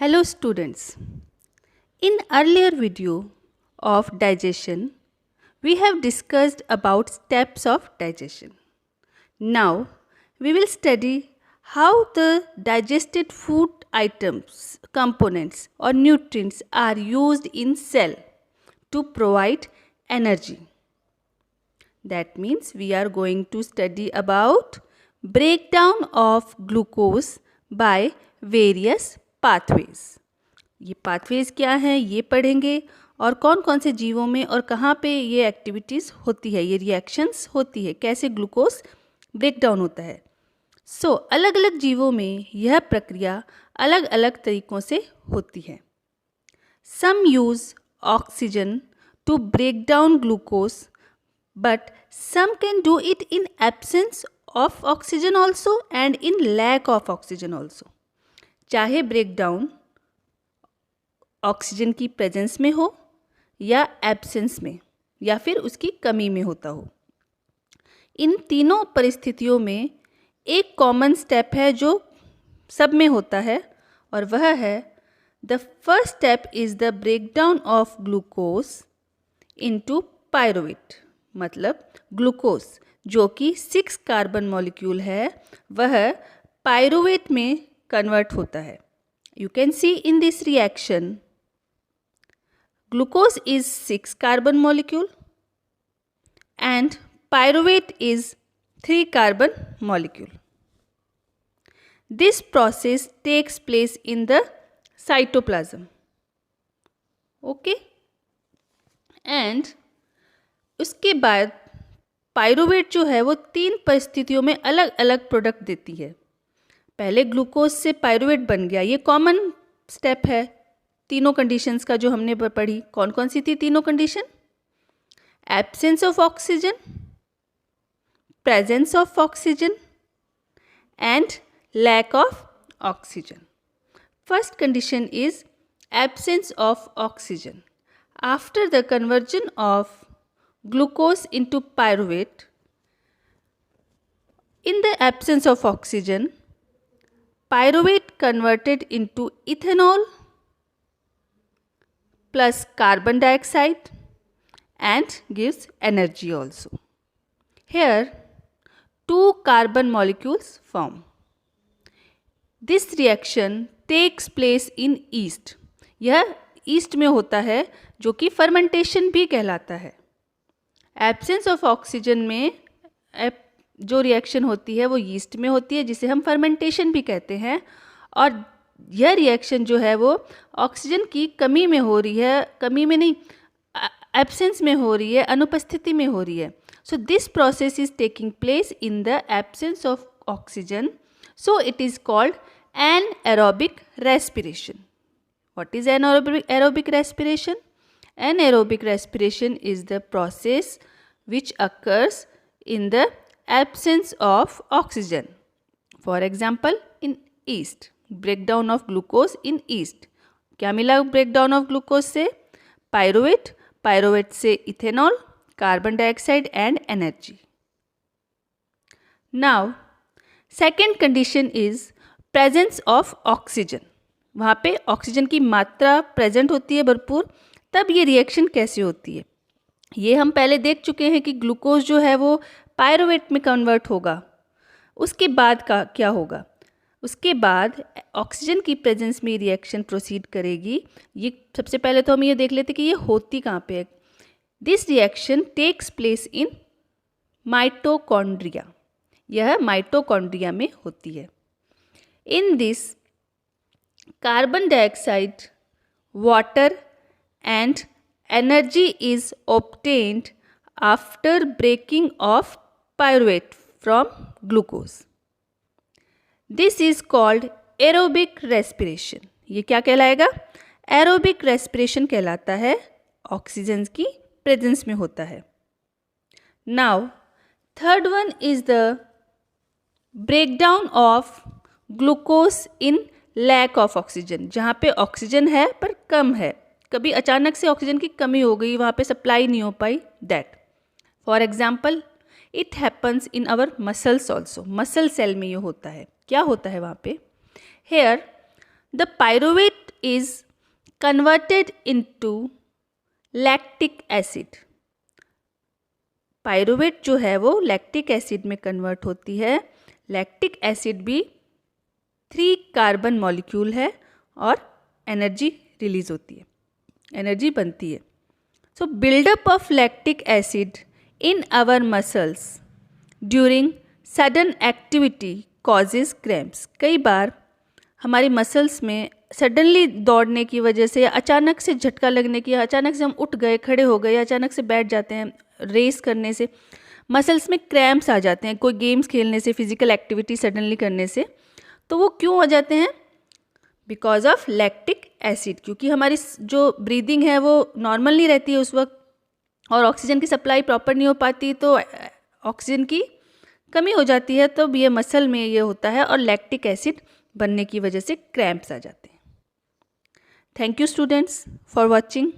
Hello students. In earlier video of digestion, we have discussed about steps of digestion. Now, we will study how the digested food items, components or nutrients are used in cell to provide energy. That means we are going to study about breakdown of glucose by various pathways. ये pathways क्या हैं ये पढ़ेंगे और कौन कौन से जीवों में और कहाँ पे ये एक्टिविटीज़ होती है, ये रिएक्शंस होती है, कैसे ग्लूकोज ब्रेकडाउन होता है. सो अलग अलग जीवों में यह प्रक्रिया अलग अलग तरीक़ों से होती है. Some use oxygen to break down glucose but some can do it in absence of oxygen also and in lack of oxygen also. चाहे ब्रेकडाउन ऑक्सीजन की प्रेजेंस में हो या एब्सेंस में या फिर उसकी कमी में होता हो. इन तीनों परिस्थितियों में एक कॉमन स्टेप है जो सब में होता है और वह है the first step is the breakdown of glucose into pyruvate. मतलब ग्लूकोज जो कि 6 कार्बन मॉलिक्यूल है वह पायरुवेट में कन्वर्ट होता है. You can see in this reaction glucose is 6 carbon molecule and pyruvate is 3 carbon molecule. This process takes place in the cytoplasm. Okay and उसके बाद पायरुवेट जो है वो 3 परिस्थितियों में अलग अलग प्रोडक्ट देती है. पहले ग्लूकोज से पायरुवेट बन गया, ये कॉमन स्टेप है तीनों कंडीशंस का जो हमने पढ़ी. कौन कौन सी थी तीनों condition? Absence of oxygen, presence of oxygen and lack of oxygen. First condition is absence of oxygen. After the conversion of glucose into pyruvate, in the absence of oxygen, pyruvate converted into ethanol plus carbon dioxide and gives energy also. Here 2 carbon molecules form. This reaction takes place in yeast. यह yeast में होता है जो कि fermentation भी कहलाता है. Absence of oxygen में जो रिएक्शन होती है वो यीस्ट में होती है जिसे हम फर्मेंटेशन भी कहते हैं. और यह रिएक्शन जो है वो ऑक्सीजन की कमी में हो रही है, कमी में नहीं एब्सेंस में हो रही है, अनुपस्थिति में हो रही है. So this process is taking place in the absence of oxygen. So it is called anaerobic respiration. What is anaerobic respiration? Anaerobic respiration is the process which occurs in the absence of oxygen. For example, in yeast, breakdown of glucose in yeast. क्या मिला breakdown of glucose से? Pyruvate, pyruvate से ethanol, carbon dioxide and energy. Now, second condition is presence of oxygen. वहाँ पे oxygen की मात्रा present होती है भरपूर. तब ये रिएक्शन कैसे होती है ये हम पहले देख चुके हैं कि ग्लूकोज जो है वो पायरुवेट में कन्वर्ट होगा. उसके बाद का क्या होगा? उसके बाद ऑक्सीजन की प्रेजेंस में रिएक्शन प्रोसीड करेगी. ये सबसे पहले तो हम ये देख लेते कि ये होती कहाँ पे है. This reaction takes place in mitochondria. यह माइटोकॉन्ड्रिया में होती है. In this carbon dioxide, water and energy is obtained after breaking of pyruvate from glucose. This is called aerobic respiration. ये क्या कहलाएगा? Aerobic respiration कहलाता है. ऑक्सीजन की प्रेजेंस में होता है. Now, third one is the breakdown of glucose in lack of oxygen. जहाँ पे ऑक्सीजन है पर कम है, कभी अचानक से ऑक्सीजन की कमी हो गई, वहाँ पे सप्लाई नहीं हो पाई. That for example it happens in our muscles also. Muscle cell में ये होता है. क्या होता है वहाँ पे? Here the pyruvate is converted into lactic acid. Pyruvate जो है वो लैक्टिक एसिड में कन्वर्ट होती है. लैक्टिक एसिड भी 3 कार्बन मॉलिक्यूल है और एनर्जी रिलीज होती है, एनर्जी बनती है. So buildup of lactic acid in our muscles during sudden activity causes cramps. कई बार हमारी मसल्स में सडनली दौड़ने की वजह से या अचानक से झटका लगने की, अचानक से हम उठ गए, खड़े हो गए, अचानक से बैठ जाते हैं, रेस करने से मसल्स में क्रैम्प्स आ जाते हैं. कोई गेम्स खेलने से, फिजिकल एक्टिविटी सडनली करने से, तो वो क्यों हो जाते हैं? Because of lactic acid. क्योंकि हमारी जो ब्रीदिंग है वो नॉर्मल नहीं रहती है उस वक्त, और ऑक्सीजन की सप्लाई प्रॉपर नहीं हो पाती, तो ऑक्सीजन की कमी हो जाती है, तो ये मसल में ये होता है और लैक्टिक एसिड बनने की वजह से क्रैम्प्स आ जाते हैं. Thank you students for watching.